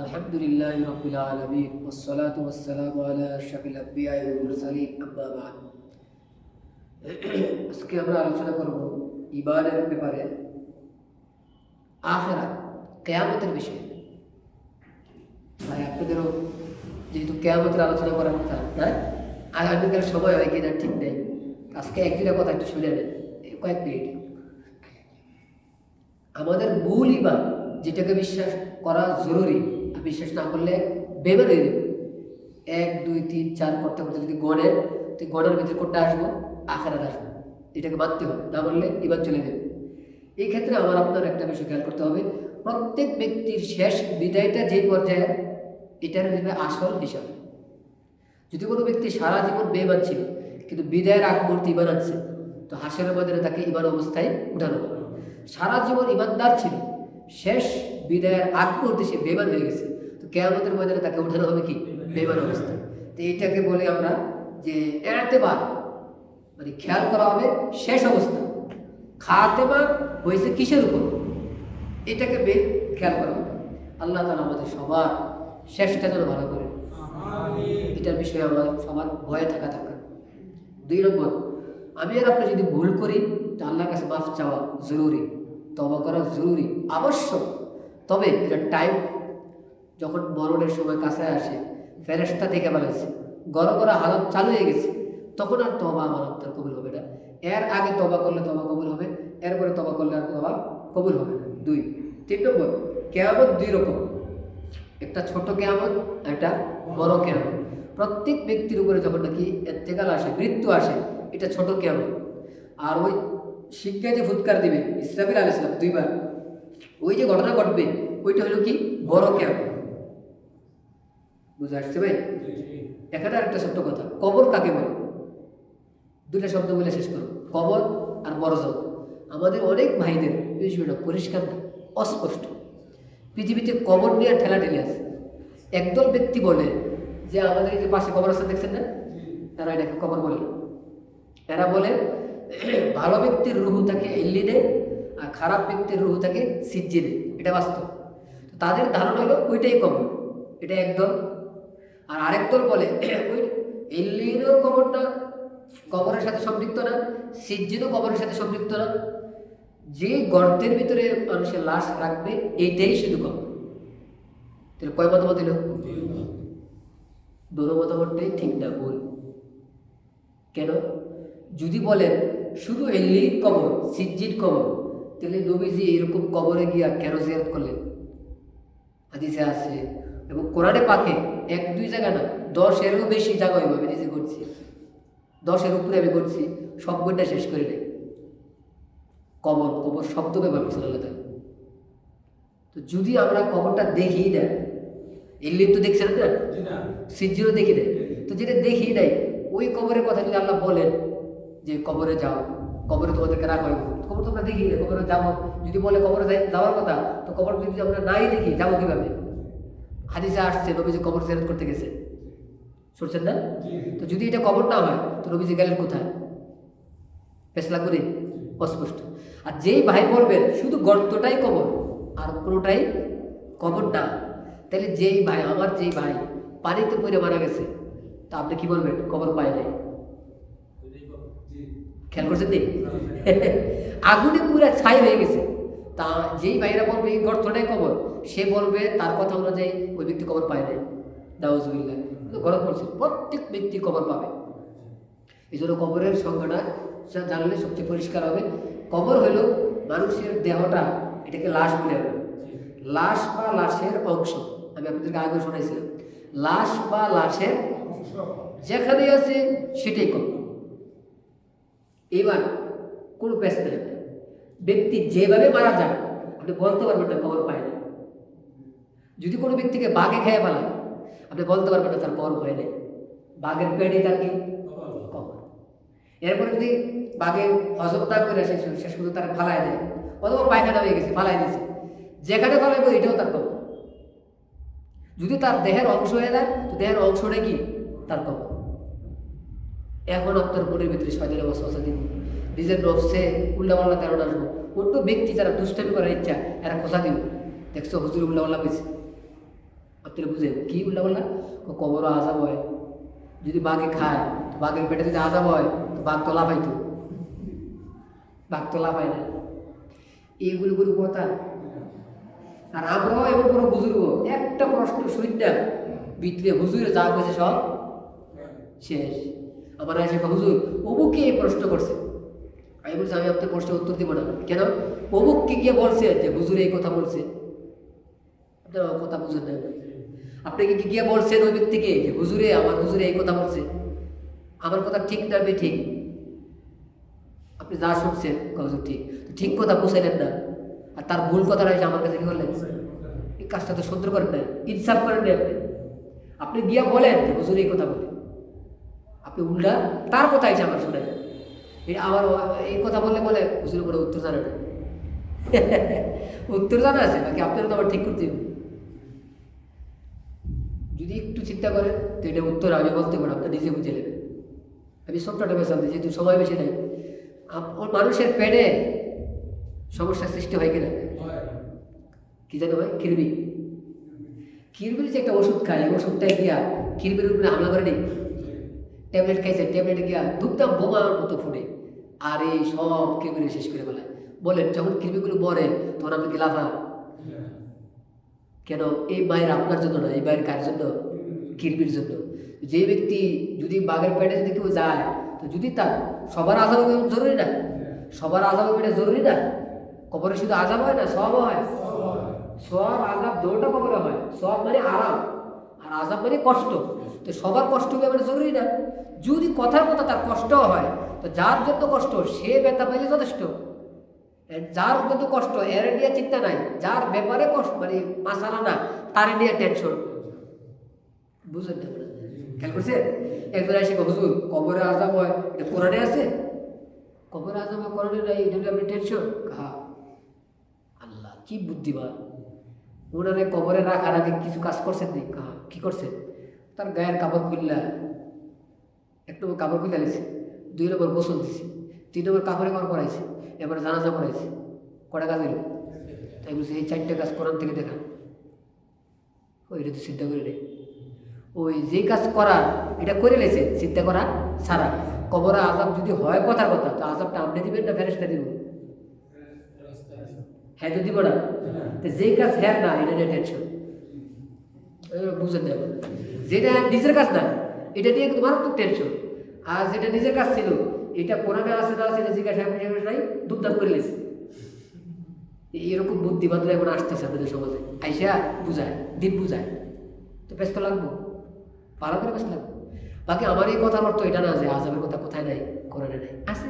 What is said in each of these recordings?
আলহামদুলিল্লাহি রাব্বিল আলামিন ওয়াসসালাতু ওয়াসসালামু আলা আশরাফিল আম্বিয়া ওয়াল মুরসালিন আম্মা বা'দ। আজকে আমরা আলোচনা করব ঈমানের ব্যাপারে, আখিরাত, কিয়ামতের বিষয়ে। ভাই আপনাদেরও যেহেতু কিয়ামতের আলোচনা করার কথা, না আগামীকাল সময় হয় কিনা ঠিক নেই, আজকে একদিনের কথা একটু শুনে নেন কয়েক মিনিট। আমাদের মূল ঈমান, যেটাকে বিশ্বাস করা জরুরি, বিশ্বাস না করলে বেমার হয়ে যাবে। 1 2 3 4 করতে করতে যদি গণের, তো গণের ভিতরে কোনটা আসবো? আখিরাত আসবো। এটাকে মানতে হবে, না মানলে ঈমান চলে যাবে। এই ক্ষেত্রে আমার আপনার একটা বিষয় খেয়াল করতে হবে, প্রত্যেক ব্যক্তির শেষ বিদায়টা যে পর্যায়ে, এটার হিসেবে আসল হিসাব। যদি কোনো ব্যক্তি সারা জীবন বেঈমান ছিল কিন্তু বিদায়ের আগ মুহূর্তে ঈমান আনছে, তো হাসরের ময়দানে তাকে ঈমান অবস্থায় উঠানো হবে। সারা জীবন ঈমানদার ছিল, শেষ বিদায়ের আগ মুহূর্তে সে বেঈমান হয়ে গেছে, তো কিয়ামতের ময়দানে তাকে উঠানো হবে কি? বেঈমান অবস্থায়। তো এইটাকে বলে আমরা যে ইতিবার, মানে খেয়াল করা হবে শেষ অবস্থা। খাতেমা হয়েছে কিসের উপর, এটাকে খেয়াল করা হবে। আল্লাহ তাআলা আমাদের সবার শেষটা যেন ভালো করে, এটার বিষয়ে আমার সবার ভয়ে থাকা দরকার। 2 নম্বর, আমি আর আপনি যদি ভুল করি, তো আল্লাহর কাছে মাফ চাওয়া জরুরি, তওবা করা জরুরি, আবশ্যক। তবে এটা টাইম, যখন মরণের সময় কাছে আসে, ফেরেশতা দেখে ফেলেছে, গড় হালত চালু হয়ে গেছে, তখন আর তওবা আমার আপনার কবুল হবে না। এর আগে তওবা করলে তওবা কবুল হবে, এরপরে তওবা করলে আর তওবা কবুল হবে না। 3 নম্বর, কিয়ামত 2 রকম, একটা ছোট কিয়ামত, একটা বড় কিয়ামত। প্রত্যেক ব্যক্তির উপরে যখন নাকি ইন্তেকাল আসে, মৃত্যু আসে, এটা ছোট কিয়ামত। আর ওই শিক্ষায় যে ফুৎকার দিবে ইসরাফিল আলাইহিস সালাম 2 বার, ওই যে ঘটনা ঘটবে, ওইটা হলো কি? বড় কিয়ামত। বুঝে আসছে ভাই? এখানে আরেকটা ছোট্ট কথা, কবর কাকে বলে? 2টা শব্দ বলে শেষ করো, কবর আর বরজখ। আমাদের অনেক ভাইদের বিষয়টা পরিষ্কার না, অস্পষ্ট। পৃথিবীতে কবর নিয়ে ঠেলাঠেলি আছে। একদল ব্যক্তি বলে যে আমাদের এই যে পাশে কবরস্থান দেখছেন না, তারা এটাকে কবর বলে। এরা বলে ভালো ব্যক্তির রুহু থাকে ইল্লিনে, আর খারাপ ব্যক্তির রুহু থাকে সিজ্জিনে। এটা বাস্তব। তাদের ধারণা হলো ওইটাই কবর, এটা একদল। আর আরেক দল বলে ওই ইল্লিনেও কবরটা কবরের সাথে সম্পৃক্ত না, সিজ্জিনও কবরের সাথে সম্পৃক্ত না। যে গর্তের ভিতরে মানুষের লাশ রাখবে, এইটাই শুধু কবর। তাহলে কয় মতামত এলো? দোনো মতামতটাই ঠিক না, ভুল। কেন? যদি বলেন শুধু ইল্লিন কবর, সিজ্জিন কবর, তাহলে নবীজি এরকম কবরে গিয়া কেন জিয়ারত করলেন? হাদিসে আছে এবং কোরআনে পাকে 1 2 জায়গা না, 10-এরও বেশি জায়গা আমি নিজে করছি, 10-এর উপরে আমি করছি, সব বইটা শেষ করে নেই। কবর কবর শব্দ ব্যবহার করছেন আল্লাহ তাআলা। তো যদি আমরা কবরটা দেখি না, ইল্লিন তো দেখছেন না, সিজ্জিনও দেখি নাই, তো যেটা দেখি নাই ওই কবরের কথা যদি আল্লাহ বলেন যে কবরে যাও, কবরে তোমাদেরকে রাখা হয়, কবর তো আমরা দেখি না, কবরে যাবো যদি বলে কবরে যাওয়ার কথা, তো কবর যদি আমরা নাই দেখি যাবো কিভাবে? হাদিসে আসছে নবীজি কবর জিয়ারত করতে গেছে, শুনছেন না? তো যদি এটা কবর না হয়, তো নবীজি গেলেন কোথায়? ফেসলা করে অস্পষ্ট। আর যেই ভাই বলবেন শুধু গর্তটাই কবর আর কোনোটাই কবর না, তাহলে যেই ভাই, আমার যেই ভাই পানিতে পড়ে মারা গেছে, তা আপনি কি বলবেন? কবর পায় নাই। খেয়াল করছেন নি? আগুনে পুরা ছাই হয়ে গেছে, তা যেই ভাইরা বলবে এই গর্তটাই কবর, সে বলবে তার কথা অনুযায়ী ওই ব্যক্তি কবর পায় নাই। নাউজুবিল্লাহ। গরম করছে, প্রত্যেক ব্যক্তি কবর পাবে। এই জন্য কবরের সংজ্ঞাটা জানলে সবচেয়ে পরিষ্কার হবে। কবর হলো মানুষের দেহটা, এটাকে লাশ বলে আমরা, লাশ বা লাশের অংশ। আমি আপনাদেরকে আগে শোনাইছিলাম, লাশ বা লাশের যেখানে আছে সেটাই কবর। এবার কোনো পেস্ট নেই, ব্যক্তি যেভাবে মারা যায় আপনি বলতে পারবেন না কবর পায় না। যদি কোনো ব্যক্তিকে বাঘে খেয়ে ফেলায়, আপনি বলতে পারবেন না তার কবর হয় নাই, বাঘের পেটে তার কি কবর। এরপরে যদি বাঘে হজম না করে শেষ পর্যন্ত তারা ফালায় দেয়, অথবা পায়খানা হয়ে গেছে ফালাই দিয়েছে, যেখানে ফালাইবো এটাও তার কবর। যদি তার দেহের অংশ হয়ে যায়, তো দেহের অংশটা কি? তার কবর। এখন আপনার মনের ভিতরে শয়তানের ওয়াসওয়াসা দিব, নিজের নফসে উল্লাপাল্লা ধারণা আসবো, অন্য ব্যক্তি যারা দুষ্টামি করার ইচ্ছা এরা খোঁচা দিব, দেখছো হুজুর উল্লাপাল্লা পেয়েছে, আপনারা বুঝেন কি উল্লা বললা, কবর আজাব হয়, যদি বাঘে খায় তো বাঘের পেটে যদি আজাব হয় তো বাঘ তো লাফাইতো, বাঘ তো লাফায় না। এইগুলো কোনো কথা? আর আমরাও এমন কোনো বুজুর্গ একটা প্রশ্ন শুনতাম ভিতরে হুজুরে যা করেছে সব শেষ। আমার আসে হুজুর অমুককে এই প্রশ্ন করছে, আমি বলছি আমি আপনার প্রশ্নের উত্তর দিব না। কেন? অমুককে গিয়ে বলছে যে হুজুর এই কথা বলছে। আপনার কথা বুঝেন না, আপনি কি গিয়ে বলছেন ওই ব্যক্তিকে যে হুজুরে আমার হুজুরে এই কথা বলছে, আমার কথা ঠিক না বে ঠিক? আপনি যা শুনছেন হুজুর ঠিক, ঠিক কথা বুঝাইলেন না, আর তার ভুল কথাটা এসে আমার কাছে কি করলেন? এই কাজটা তো সুন্দর করেন না, ইনসাফ করেন না। আপনি গিয়া বলেন যে হুজুর এই কথা বলে, আপনি উল্টা তার কথা এসে আমার শুনেন। এটা আবার এই কথা বললে বলে হুজুরের করে উত্তর জানে না। উত্তর জানা আছে নাকি আপনারও তো আবার ঠিক করতে হবে। যদি একটু চিন্তা করেন তো এটা উত্তর আমি বলতে পারি, আপনি নিজে বুঝে নেবেন। আমি সবটা বেসাল দিই, যেহেতু সময় বেশি নেই। মানুষের পেটে সমস্যার সৃষ্টি হয় কিনা? কি জানো হয়? কিরবি। কিরবির যে একটা ওষুধ খায়, ওষুধটাই গিয়া কিরবির উপরে হামলা করে নেই। ট্যাবলেট খাইছে, ট্যাবলেট গিয়া ধূপধাপ বোমার মতো ফুটে আর এই সব কিরবিরে শেষ করে বলে। বলেন যখন কিরবিগুলো মরে তখন আপনি কি লাফা? কেন? এই মায়ের আপনার জন্য না, এই মায়ের কার জন্য? কিরবির জন্য। যে ব্যক্তি যদি বাঘের পেটে যদি কেউ যায় তো যদি তার সবার আজাব জরুরি না, সবার আজাব এটা জরুরি না। কবরে শুধু আজাব হয় না, সব হয়। সব আজাব দৌড়টা কবরে হয়। সব মানে আরাম আর আজাব মানে কষ্ট। তো সবার কষ্ট হবে মানে জরুরি না। যদি কথার কথা তার কষ্ট হয় তো যার জন্য কষ্ট সে ব্যথা পাইলে যথেষ্ট। যার জন্য কষ্ট এর নিয়ে চিন্তা নাই, যার ব্যাপারে কষ্ট মানে মাসালা না তার নিয়ে টেনশন। বুঝলেন না? খেয়াল করছে? একজন এসে হুজুর কবরে আজাব হয়, এটা কোরআনে আছে? কবরে আজাব হয় কোরআনে নাই, এটা আপনি টেনশন? হ্যাঁ, আল্লাহ কি বুদ্ধিমান। ওনারে কবরে রাখার আগে কিছু কাজ করছেন নি? কি করছেন? তার গায়ের কাপড় খুললা, এক নম্বর কাপড় খুলে নিছে, 2 নম্বর গোসল দিছে, 3 নম্বর কাপড়ে কাপড় পরাইছে, এবার জানাজা পড়াইছে। কটা কাজ হইল? তাই বলছে এই 4টে কাজ কোরআন থেকে দেখা। ওইটা তো চিন্তা করে নেই। ওই যে কাজ করার এটা করে লেছে চিন্তা করা ছাড়া। কবরে আজাব যদি হয় কথার কথা, তো আজাবটা আপনি দিবেন না ফেরেশতা দিব? হ্যাঁ তো দিব না। তো যে কাজ হ্যাঁ না এটা নিয়ে টেনশন। বুঝেন না? যেটা নিজের কাজ না এটা নিয়ে কিন্তু মারাত্মক টেনশন। আর যেটা নিজের কাজ ছিল এটা কোরআনে আছে না আছে জিজ্ঞাসা নাই, দুধদাম করে লেছে। এরকম বুদ্ধিবাদরা এখন আসতেছে আপনাদের সমাজে, আইসা বুঝায়, দিন বুঝায়, তো ব্যস্ত লাগবো, ভালো করে ব্যস্ত লাগবো। বাকি আমার এই কথার অর্থ এটা না যে আজাবের কথা কোথায় নাই, কোরআনে নাই, আছে।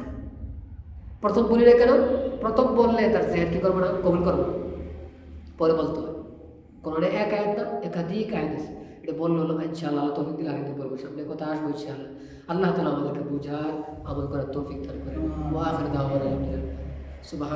প্রথম বলি না কেন? প্রথম বললে তার জেহের কি করবো না, কবুল করবো, পরে বলতে হয়। কোরআনে এক আয়াত না, একাধিক আয়াত আছে। এটা বললো হলো ইনশাআল্লাহ, আল্লাহ তৌফিক দিলে আগে বলবো, সামনে কথা আসবো ইনশাআল্লাহ। আল্লাহ তাআলা আমাদেরকে বুঝার, আমল করার তৌফিক দান করেন। ওয়া আখিরু দাওয়ানা আলহামদুলিল্লাহ। সুবহান